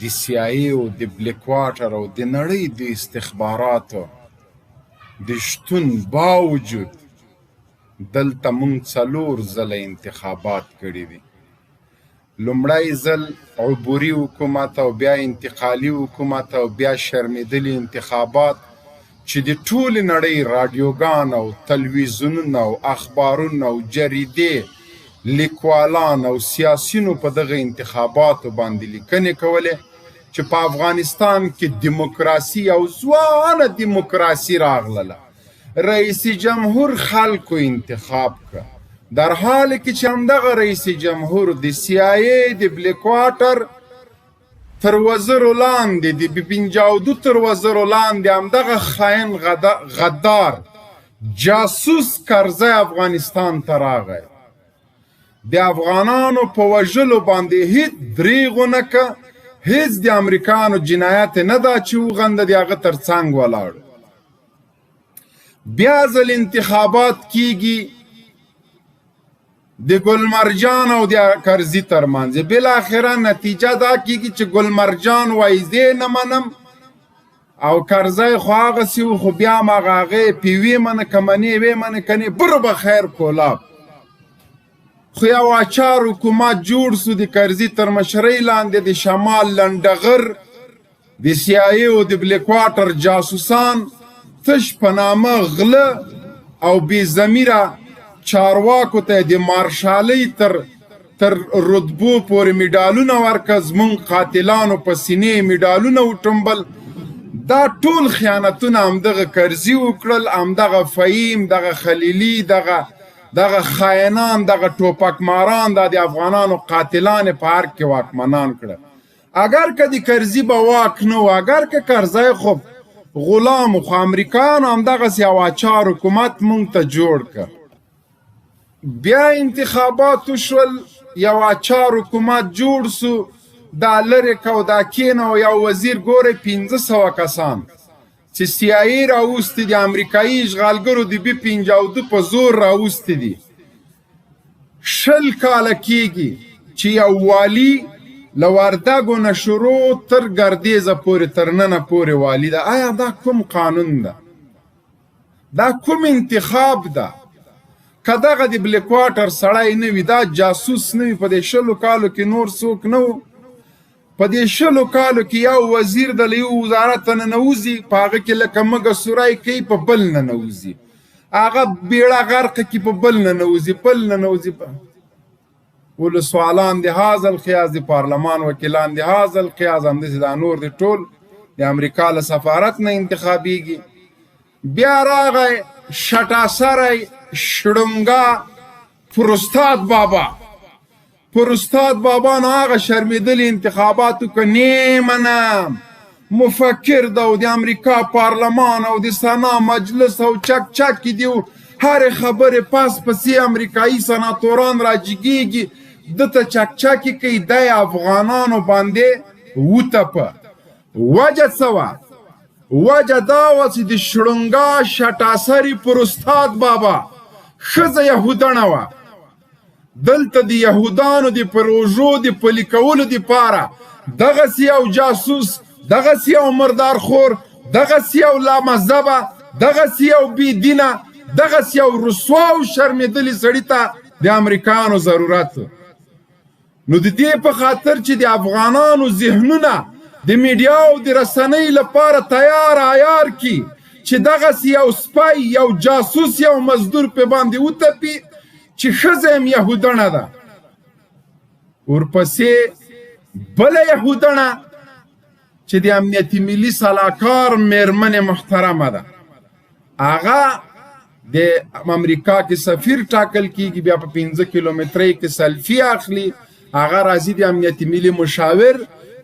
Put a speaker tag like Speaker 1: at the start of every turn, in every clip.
Speaker 1: د CIA او د بلیک واټر او د نړۍ د استخباراتو د شتون باوجود دلته مونږ 4 ځله انتخابات کړي دي. لومړی ځل عبوري حکومت او بیا انتقالي حکومت او بیا شرمېدلي انتخابات چې د ټولې نړۍ رادیوګان او تلویزیونونه او اخبارونه او جریدې لیکوالان او سیاسینو په دغه انتخاباتو باندې لیکنې کولې چې په افغانستان کې دیموکراسي او ځوانه دیموکراسي راغله. رئیس جمهور خلکو انتخاب کړ، در حال کې چې همدغه رئیس جمهور د CIA د بلیک واټر تر وزرو لاندې د بپنجاودو تر وزرو لاندې همدغه خاین غدار جاسوس کرزی افغانستان ته راغی. د افغانانو په وژلو باندې هیڅ دریغ ونه که، هیڅ د امریکانو جنایت نه ده چې وغنده د هغه تر څنګ ولاړ. بیا ځل انتخابات کیږي د ګلمرجان او د کرزي ترمنځ. بالاخره نتیجه دا کیږي چې ګلمرجان وایي زه نه منم او کرزی خو هغسې و، خو بیا هم هغې پیوې منه که منې وې منه کنې برو به خیر کولاب. خو یو اچار حکومت جوړ سو د کرزي تر مشرۍ لاندې. د شمال لنډغر د CIA او د بلیک واټر جاسوسان تش په نامه غله او بې ضمیره چارواکو ته د مارشالۍ تر رتبو پورې میډالونه ورکړه، زمونږ قاتلانو په سینې میډالونه وټومبل. دا ټول خیانتونه همدغه کرزي وکړل، همدغه فهیم، دغه خلیلي، دغه خاینان، دغه ټوپک ماران دا د افغانانو قاتلان په هر کې واکمنان کړه. اگر که د کرزي به واک نه و، اگر که کرزی خو غلام خو امریکانو همدغسې یو اچار حکومت مونږ ته جوړ کړ. بیا انتخابات وشول، یو اچار حکومت جوړ سو، دا لرې کو دا کېنه یو وزیر ګوره 500 کسان چې CIA راوستي دي، امریکایي اشغالګرو د B-52 په زور راوستي دي. 20 کاله کېږي چې یو والي له وردګو نه شروع تر ګردیزه پورې تر ننه پورې والي ده. آیا دا کوم قانون ده؟ دا کوم انتخاب ده؟ که دغه د بلیک واټر سړی نه وي، دا جاسوس نه وي، په دې 20 کالو کې نور څوک نه و. په دې 20 کالو کې یو وزیر د یو وزارت ته ننوځي، په هغه کې لکه مږه سوری کوي، په بل ننوځي. هغه بیړه غرقه کې په بل ننوځي، بل ننوځي. ولسوالان د هذا القیاس، د پارلمان وکیلان د هذا القیاس، همداسې دا نور د ټول د امریکا له سفارت نه انتخابیږي. بیا راغی شټاسری شړونګا پروستاد بابا نه هغه شرمېدلي انتخاباتو که نه منم، مفکر ده او د امریکا پارلمان او د سنا مجلس او چک کې دی، هرې خبرې پس پسې امریکایي سناتوران راجګېږي، دته چکچکې کوي، دی افغانانو باندې وتپه. وجه څه وه؟ وجه دا وه چې د شړونګا شټاسري پروستاد بابا ښځه یهودنه وه. دلته د یهودانو د پروژو د پلي کولو دپاره دغسې یو جاسوس، دغسې یو مردارخور، دغسې یو لامذهبه، دغسې یو بېدینه، دغسې یو رسوا او شرمېدلي سړي ته د امریکایانو ضرورت. نو د دې په خاطر چې د افغانانو ذهنونه د میډیا او د رسنۍ لپاره تیار عیار کی چې دغسې یو سپی، یو جاسوس، یو مزدور په باندې وتپي چې ښځه هم یهودنه ده. ورپسې بله یهودنه چې د امنیت ملي سلاکار میرمن محترمه ده، هغه د امریکا کې سفیر ټاکل کیږي، بیا په 15 کیلومترۍ کې سلفي اخلي، هغه راځي د امنیت ملي مشاور،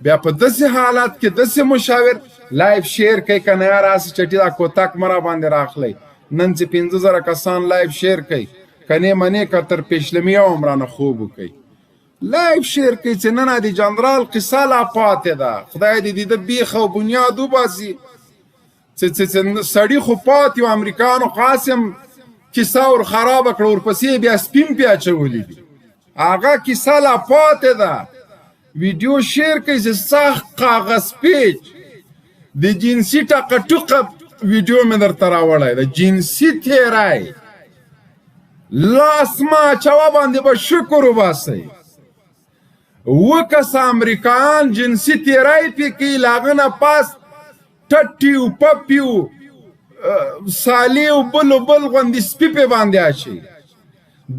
Speaker 1: بیا په داسې حالت کې داسې مشاور لایف شیر کوي که نه یاره هسې چټي دا کوتک مه را باندې راخلی. نن چې 15,000 کسان لایف شیر کوي، کنې منې که تر پیشلمي یو هم رانه خوب وکوي. لایف شیر کوي چې نن د جنرال قصه لا پاتې ده، خدای دې د بیخ او بنیاد وباسي چې سړي خو پاتې و. امریکانو قاسم کیسه ور خرابه کړه، ورپسې بیا سپین پې اچولي دي، هغه کیسه لا پاتې ده. ویډیو شیر کوي چې سخت کاغذ پیچ د جنسي ټقه ټوقه ویډیو مې درته راوړی د جنسي تیری لاس ما اچوه باندې به شکر وباسئ 7 کسه امریکایان جنسي تیری پې کوي له هغه نه پاس ټټي و پپي و سالې و بل غوندې سپي پې باندې اچوي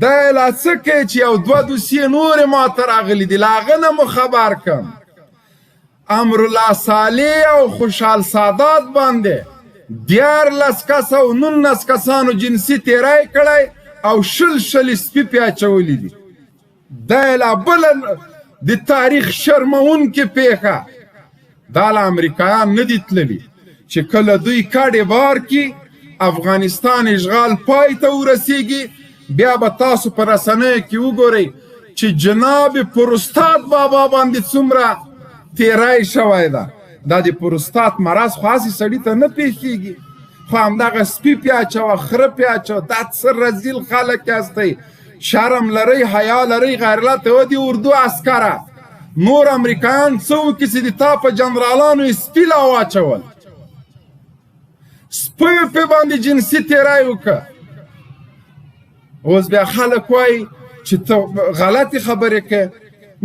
Speaker 1: دا یې لا څه کوي چې یو 2 دوسیې نورې ما ته راغلي دي له هغه نه مو خبر کړم امرالله صالح او خوشحال سادات باندې 14 کسه او 19 کسانو جنسي تیری کړی او شل سپي پې اچولي دي دا یې لا بله د تاریخ شرمونکې پیښه دا له امریکایان نه دي تللي چې کله دوی کډې بار کړي افغانستان اشغال پای ته ورسیږي بیا به تاسو په رسنیو کې وګورئ چې جناب پروستات بابا باندې څومره تیری شوی ده دا د پروستات مرض خو هسې سړي ته نه پیښیږي خو همدغه سپي پې اچوه خره پې اچوه دا څه رذیل خلک یاستئ شرم لرئ حیا لرئ غیرت ته ودي اردو عسکره نور امریکایان څه وکړي چې د تا په جنرالانو یې سپي لا واچول سپیو پې باندې جنسي تیری وکړه اوس بیا خلک وایي چې ته غلطې خبرې کوې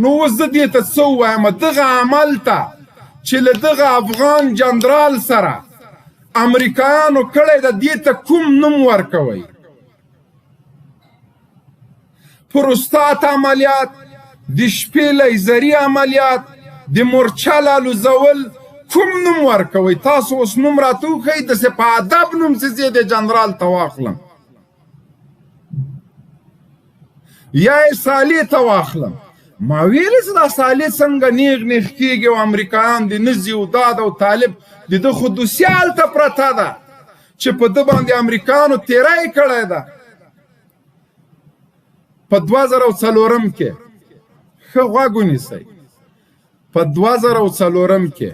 Speaker 1: نو اوس زه دې ته څه ووایم دغه عمل ته چې له دغه افغان جنرال سره امریکایانو کړی ده دې ته کوم نوم ورکوئ پروستات عملیات د شپې لیزري عملیات د مورچل الوزول کوم نوم ورکوئ تاسو اوس نوم راته وښیئ داسې په ادب نوم چې زه د جنرال ته واخلم یا یې صالح ته واخلم ما ویلې چې دا صالح څنګه نیغ کېږي او امریکایان د نزي او داد او طالب د ده خو دوسیه هلته پرته ده چې په ده باندې امریکایانو تیری کړی ده په 2004 کې ښه غوږ ونیسئ په 2004 کې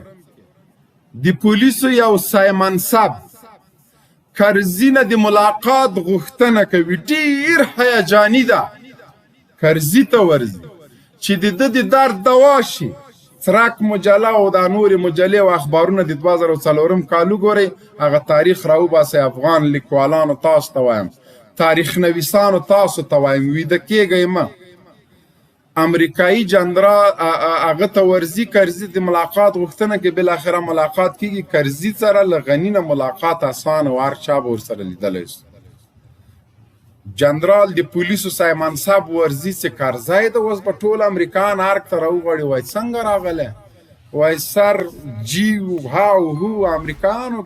Speaker 1: د پولیسو یو سایمنصب کرزي نه د ملاقات غوښتنه کوي ډېر هیجاني ده کرزي ته ورځي چې د ده د درد دوا شي څرک مجله او دا نورې مجلې او اخبارونه د 2004 کال وګورئ هغه تاریخ راوباسئ افغان لیکوالانو تاسو ته وایم تاریخ نویسانو تاسو ته وایم ویده کېږئ مه امریکایي جنرال هغه ته ورځي کرزي د ملاقات غوښتنه کې بالاخره ملاقات کېږي کرزي سره له غني نه ملاقات اسانه و هر چا به ورسره لیدلی شو جنرال د پولیسو سایمنصب ورځي چې کرزی ده اوس به ټول امریکایان ارګ ته راوغواړي وایي څنګه راغلی وایي سر جي ها او هو امریکایانو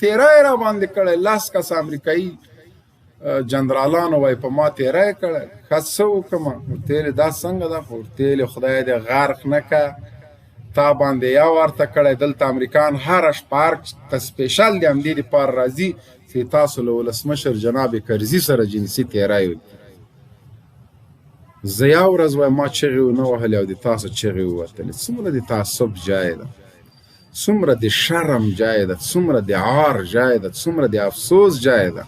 Speaker 1: تیری را باندې کړی 10 کسه امریکایي جنرالانو وایي په ما تیری کړی ښه څه وکړمه ورته دا څنګه ده خو ورته خدای دې غرق نه که تا باندې یا ورته کړی دلته امریکایان هره شپه ارګ ته سپیشل د همدې دپاره راځي چې تاسو له ولسمشر جناب کرزي سره جنسي تیری وکړي زه یو ورځ وایم ما چغې ونه وهلې او د تاسو چغې ووتلې څومره د تعصب جای ده څومره د شرم جای ده څومره د عار جای ده څومره د افسوس جای ده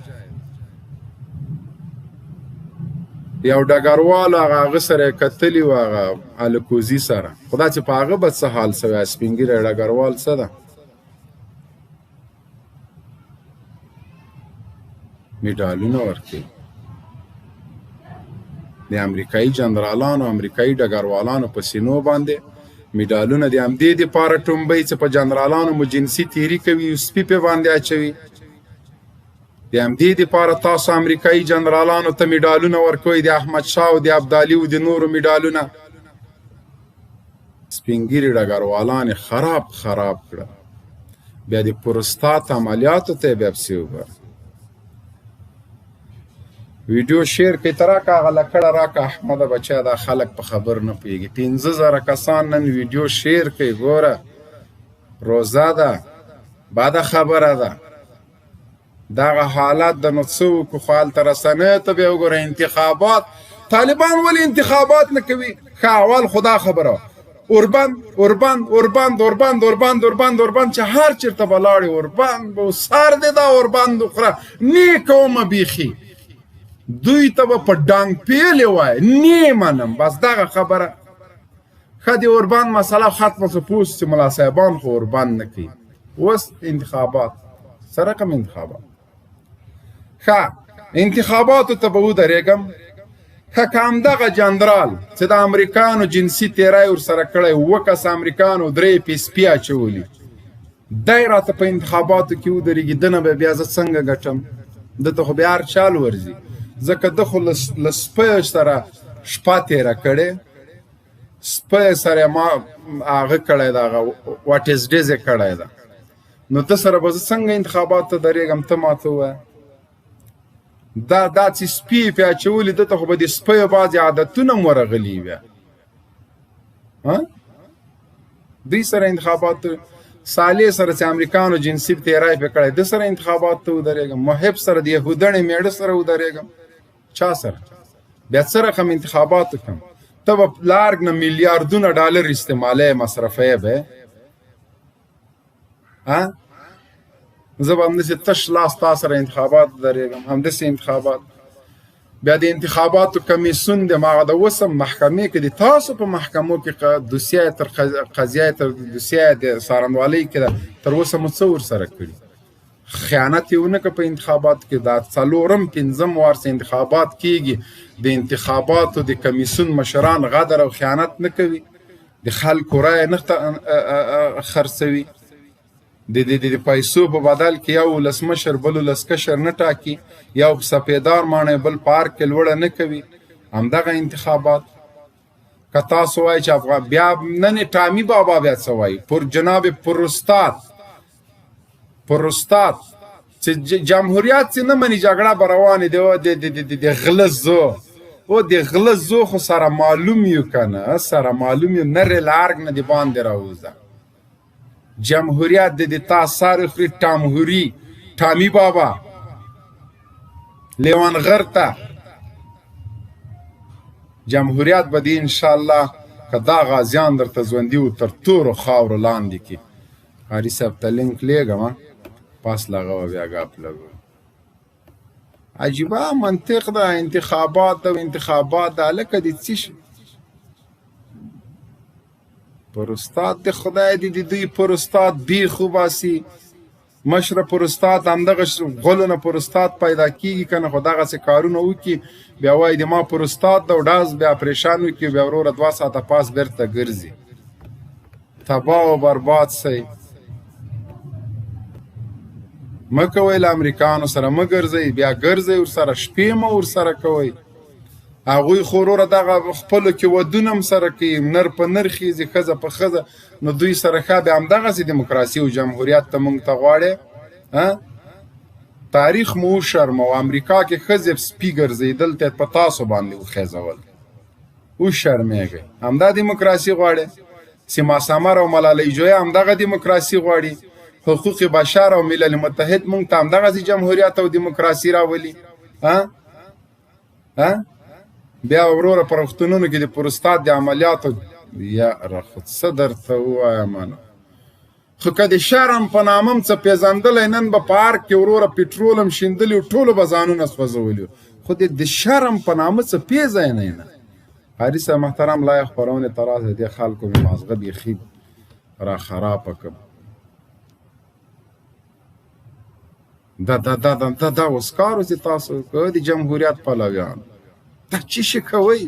Speaker 1: یو ډګروال هغه سره یې کتلي و هغه الکوزي سره خدا چې په هغه به څه حال سوی سپین ږیری ډګروال څه ده میډالونه ورکوي د امریکایي جنرالانو امریکایي ډګروالانو په سینو باندې میډالونه د همدې دپاره ټومبئ چې په جنرالانو مو جنسي تیري کوي سپي پې باندې اچوي د همدې دپاره تاسو امریکایي جنرالانو ته میډالونه ورکوئ د احمدشاه او د ابدالي او د نورو میډالونه سپین ږیري ډګروالان یې خراب کړه بیا د پروستات عملیاتو ته یې بیا پسې وګوره ویډیو شیر کوي ته راکه هغه لکړه راکه احمده بچیه دا خلک په خبر نه پوهېږي 15,000 کسان نن ویډیو شیر کوي ګوره روزه ده بده خبره ده دغه حالت د نو څه وکړو خو هلته رسنیو ته بیا وګوره انتخابات طالبان ولې انتخابات نه کوي ښه اول خو دا خبره اوربند چې هر چېرته به لاړې اوربند به سر دی دا اوربند وخوره نه کومه بیخي دوی ته به په ډانګ پیلې وایي نه منم بس دغه خبره ښه د اوربند مسله ختمه شو پوه چې ملا صاحبان خو اوربند نه کوي اوس انتخابات څه رقم انتخابات ښه انتخاباتو ته به ودرېږم ښه که همدغه جنرال چې د امریکانو جنسي تیری ورسره کړی 7 کسه امریکانو 3 PSP اچولي دی راته په انتخاباتو کې ودرېږي ده نه به بیا زه څنګه ګټم ده ته خو بیا هر چال ورځي ځکه ده خو له سپیو سره شپه تېره کړې سپیو سره ما هغه کړی ده هغه واټزډیز یې کړی ده نو ده سره به زه څنګه انتخاباتو ته درېږم ته ماته ووایه دا چې سپي یې پې اچولي ده ته خو به د سپیو بعضې عادتونه هم ورغلي بیا دوی سره انتخاباتو صالح سره چې امریکانو جنسي تیری پې کړی ده سره انتخاباتو ته ودرېږم محب سره د یهودنې میړه سره ودرېږم چا سره بیا څه رقم انتخابات وکړم ته به لارګ نه میلیاردونه ډالر استعمالوې مصرفوې به زه به همداسې تش لاس تا سره انتخابات درېږم همداسې انتخابات بیا د انتخاباتو کمیسیون د هغه د اوسم محکمې کې د تاسو په محکمو کې دوسیه تر قضیه تر دوسیه د څارنوالۍ کې ده تر اوسه مو څه ورسره کړي خیانت یې ونه کړه په انتخاباتو کې دا 4م 5م وار چې انتخابات کېږي د انتخاباتو د کمیسیون مشران غدر او خیانت نه کوي د خلکو رایه نه خرڅوي د پیسو په بدل کې یو ولسمشر بل ولسکشر نه ټاکي یو سپیدار ماڼۍ بل پارک کې لوړه نه کوي همدغه انتخابات که تاسو وایئ چې بیا نن ټامي بابا بیا څه وایي پر جناب پروستات چې جمهوریت چې نه مني جګړه به روانې د غله زو او د غله زو خو سره معلوم یو که نه سره معلوم یو نرې لارګ نه د باندې راوځه جمهوریت د تا سر خوري ټامي بابا لیوانغر ته جمهوریت به دی انشاءالله که دا غازیان درته ژوندي و تر تورو خاورو لاندې کې قاري صاحب ته لینک لیږم پاس لغوه بیا ګپ لګو عجیبه منطق ده انتخابات ده هلکه د څه شي پروستات د خدای دی دوی پروستات بیخ وباسي مشره پروستات همدغه غلو نه پروستات پیدا کیږي که نه خو دغسې کارونه وکړي بیا وایي د ما پروستات ده او ډاز بیا پریشان وکړي بیا وروره 2 ساعته پاس بیرته ګرځي تباه و برباد سی مه کوئ له امریکانو سره مه ګرځئ بیا ګرځئ ورسره شپې مه ورسره کوئ هغوی خو وروره دغه خپلو کې ودونه هم سره کوي نر په نر خیزي ښځه په ښځه نو دوی سره ښه بیا همدغسې دیموکراسي او جمهوریت ته موږ ته غواړې تاریخ مو وشرمه او امریکا کې ښځې سپي ګرځېدل ته په تاسو باندې وخیزول وشرمېږئ همدا دیموکراسي غواړې سیما سمر او ملالۍ جویه همدغه دیموکراسي غواړي حقوق بشر او ملل متحد موږ ته همدغسې جمهوریت او دیموکراسي راولي بیا وروره په روغتونونو کې د پروستات د عملیاتو یا رخت څه درته ووایم خو که د شرم په نامه م څه پېژندلی نن به په پارک کې وروره پټرول هم شیندلي و ټولو به ځانونه سوځولي خو د شرم په نامه څه پېژنئ نه قاري صاحب محترم لایق خپرونې ته راسئ دې خلکو مې مازغه بیخي را خرابه کړم دا اوس کار اوس تاسو کوئ د جمهوریت پلویان دا چی شي کوئ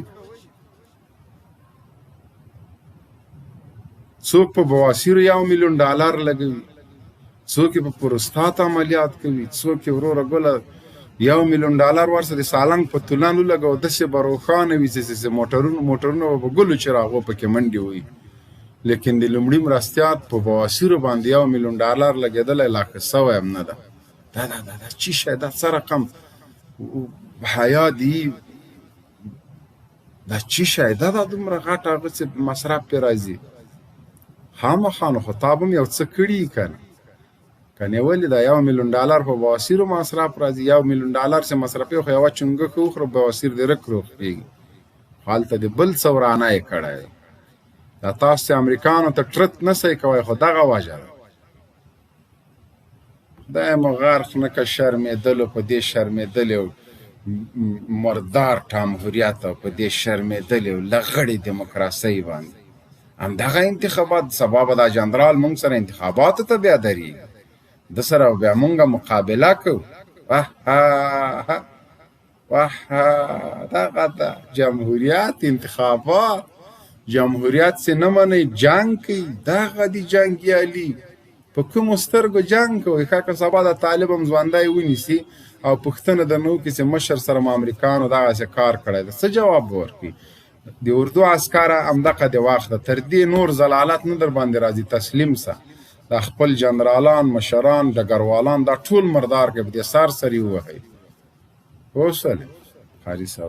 Speaker 1: څوک په بواسیرو $1,000,000 لګوي څوک په پروستات عملیات کوي څوک وروره ګله $1,000,000 ورسره د سالنګ په تولان ولګو داسې به روښانه وي چې موټرونه به ګلو چراغو پکې منډې وي لیکن د لومړي مرستیات په بواسیرو باندې $1,000,000 لګېدلی لا ښه سوی هم نه ده دا چی شی دا څه رقم حیا دی دا چی شی دا دومره غټ هغه څه مصرف پې راځي خامخا نو خو تا به هم یو څه کړي که نه که نیولې دا $1,000,000 په بواسیرو مصرف راځي $1,000,000 چې مصرفوي خو یوه چونګښه وخوره بواسیر دې رک روغېږي هلته د بل څه ورانه یې کړی دی دا تاسو چې امریکانو ته ټرت نه سئ کوئ خو دغه وجه ده خدای مو غرق نه که شرمېدلو په دې شرمېدلې او مردار جمهوریت او په دې شرمېدلې او لغړې دیموکراسۍ باندې همدغه انتخابات سبا به دا جنرال مونږ سره انتخاباتو ته بیا درېږي د سره بیا مونږ مقابله کوو دغه د جمهوریت انتخابات جمهوریت چې نه منئ جنګ کوي دغه دي جنګیالي په کومو سترګو جنګ کوئ ښه که سبا د طالب هم ژوندی ونیسي او پوښتنه درنه وکړي چې مشر سره مو امریکایانو دغسې کار کړی دی څه جواب به ورکړي د اردو عسکره همدغه دې واخله تر دې نور ضلالت نه در باندې راځي تسلیم سه دا خپل جنرالان مشران ډګروالان دا ټول مردار کړي په دې سر سري ووهئ پوه شولې قاري صاحب